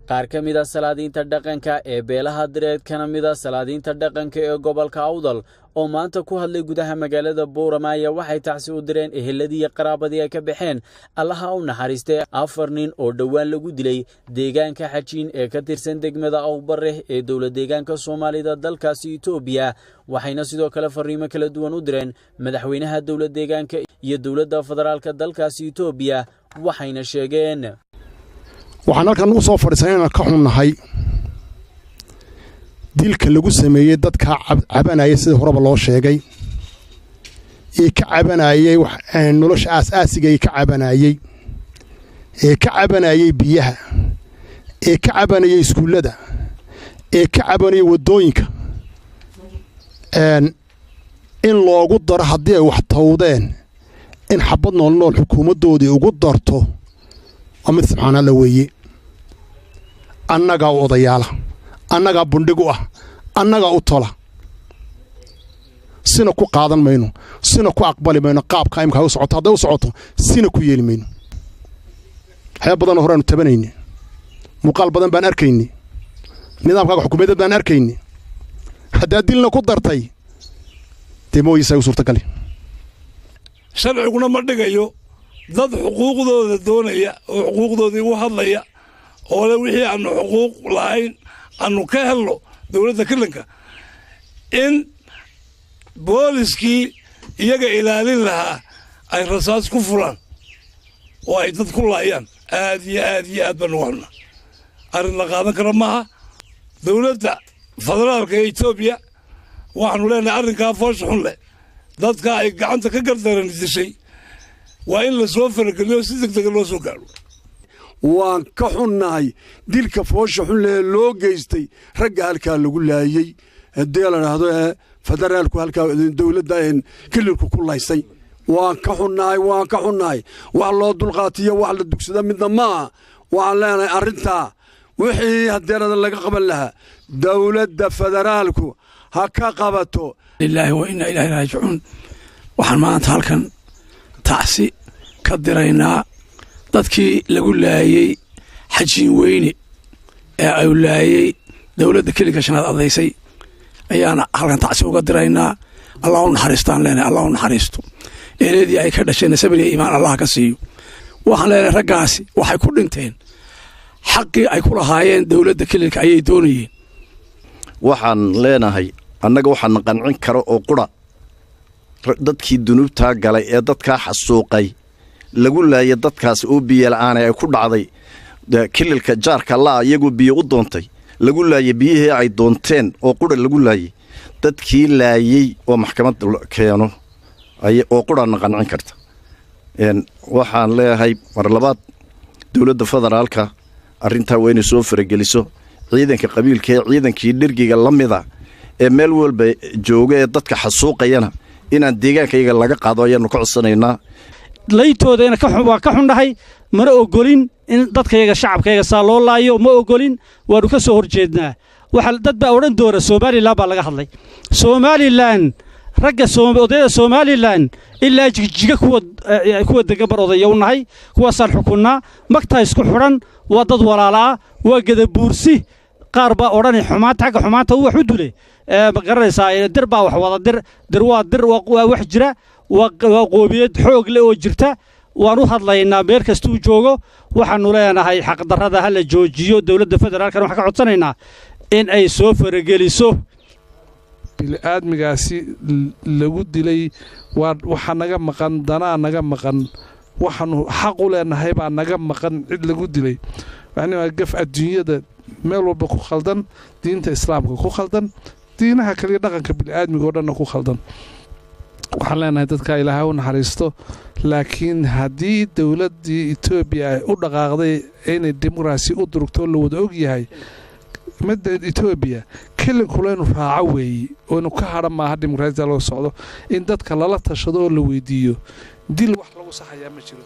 qaar ka mid ah salaadiinta dhaqanka ee beelaha direed kana mid ah salaadiinta dhaqanka ee gobolka Awdal oo maanta ku hadlay gudaha magaalada Boorama waxay tacsi u direen eheladii iyo qaraabadii ay ka baxeen Allaha u naxariistay 4 nin oo dhawaan lagu dilay deegaanka Xajiin ee ka tirsan degmada Awbarre ee dawladda deegaanka Soomaalida dalkaasi Itoobiya waxayna sidoo kale fariimo kala duwan u direen madaxweynaha dawladda deegaanka iyo dawladda federaalka dalkaasi Itoobiya waxayna sheegeen waxaan halkan u soo fadhiisanaynaa ka xunnahay dilka lagu sameeyay dadka cabanaya sida horeba loo sheegay ee ka cabanayay nolosha aasiga ee ka cabanayay biyaha ee ka cabanayay iskuulada ee ka cabanayay wadooyinka in loogu daro haddii ay wax tawdeen in xabad nool xukuumadoodii ugu darto amid subxaana weeye annaga odayaala annaga bundhigu ah annaga u tola sina ku qaadan mayno sina ku aqbali mayno qaabka imka u socoto haday u socoto sina ku yeeli mayno hay badan horaanu tabanayni muqaal badan baan arkayni nidaamka xukuumadda baan arkayni hadaa dilna ku dartay demoyisa u suurtagal sharciguna ma dhigayo dad xuquuqdooda doonaya oo xuquuqdoodii u hadlaya oo la wixii aanu xuquuq lahayn aanu ka helno dawladda kilanka in booliskii iyaga ilaalin lahaa ay rasaas ku fulaan oo ay dad ku laayaan aad iyo aad baan ugu xunna arrin la qaadan kara maaha dawladda federaalka ee Itoobiya waxaanu leenahay arrinkaa foosha xun leh dadka ay gacanta ka gardaran dishay waa in la soo farageliyo si degdeg loo soo gaaro waan ka xunnahay dilka foosha xun leh loo geystay ragga halkaa lagu laayay haddii la yidhaahdo federaalku halkaa dawladda kililku ku laysay waan ka xunnahay wax loo dulqaatiyo wax la dugsada midna maaha waxaan leenahay arrintaa wixii hadeerada laga qaban lahaa dawladda federaalku ha ka qabato lillaahi wa inna ilaahi raajicuun waxaan maanta halkan tacsi ka diraynaa dadkii lagu laayay Xajiin weyne ee ay laayay dawladda kaliya shanaad adaysay ayaana halkan tacsi uga diraynaa Allahu naxariistaan leenahay Allahu naxariisto eedii ay ka dhasheen sabiriye iimaan Allah ka siiyo waxaan leenahay raggaasi waxay ku dhinteen xaqii ay ku lahaayeen dawladda kaliya ayay doonayeen waxaan leenahay annaga waxaan qancin karo oo qura dadkii dunuubta galay ee dadka xasuuqay lagu laayay dadkaas oo biyo la'aan ay ku dhacday kililka jaarka la iyagu biyo u doontay lagu laayay biyihii ay doonteen oo qura lagu laayay dadkii laayay oo maxkamad keeno ay oo qura qancin karta waxaan leeyahay mar labaad dawladda federaalka arrinta weyn soo farageliso ciidanka qabiilka ciidankii dhirgiga lamida ee meel walba jooga ee dadka xasuuqayana inaan deegaankayga laga qaado ayaan ku codsanaynaa laytoodeena ka xunnahay mana ogolin in dadkayga shacabkayga saa loo laayo ma ogolin waanu ka soo horjeednaa waxa dad baa oran doona Soomaaliland baa laga hadlay Soomaaliland ragga odayada Soomaaliland ilaa jiga kuwa degan bar odayo u nahay kuwaasaan xukunaa magta isku xiran waa dad walaalaa waa gada buursi qaar baa oran xumaanta wax u dulay ma garanaysaa dir baa wax wada dir waa wax jira waa qoobiyad xoog leh oo jirta waan u hadlaynaa meel kasta uu joogo waxaanu leenahay xaq darrada hala joojiyo dawladda federaalka waxa ka codsanaynaa in ay soo farageliso bil'aadmigaasi lagu dilay waxa naga maqan danaa naga maqan waxaanu xaq u leenahay baa naga maqan cid lagu dilay waxna gaf adduunyada meel walba ku khaldan diinta islaamka ku khaldan diinaha kaliya dhaqanka bil'aadmiga oo dhan ku khaldan waxaan leenahay dadka Ilaahay u naxariisto laakiin haddii dawladda Itoobiya ay u dhaqaaqday inay dimuqraasi u durugto la wada og yahay madda Itoobiya kilinku leenu raaco weeye oo inuu ka hadhan maaha dimuqraasiyada loo socdo in dadka lala tashado oo la weydiiyo dil wax lagu saxayaa ma jiro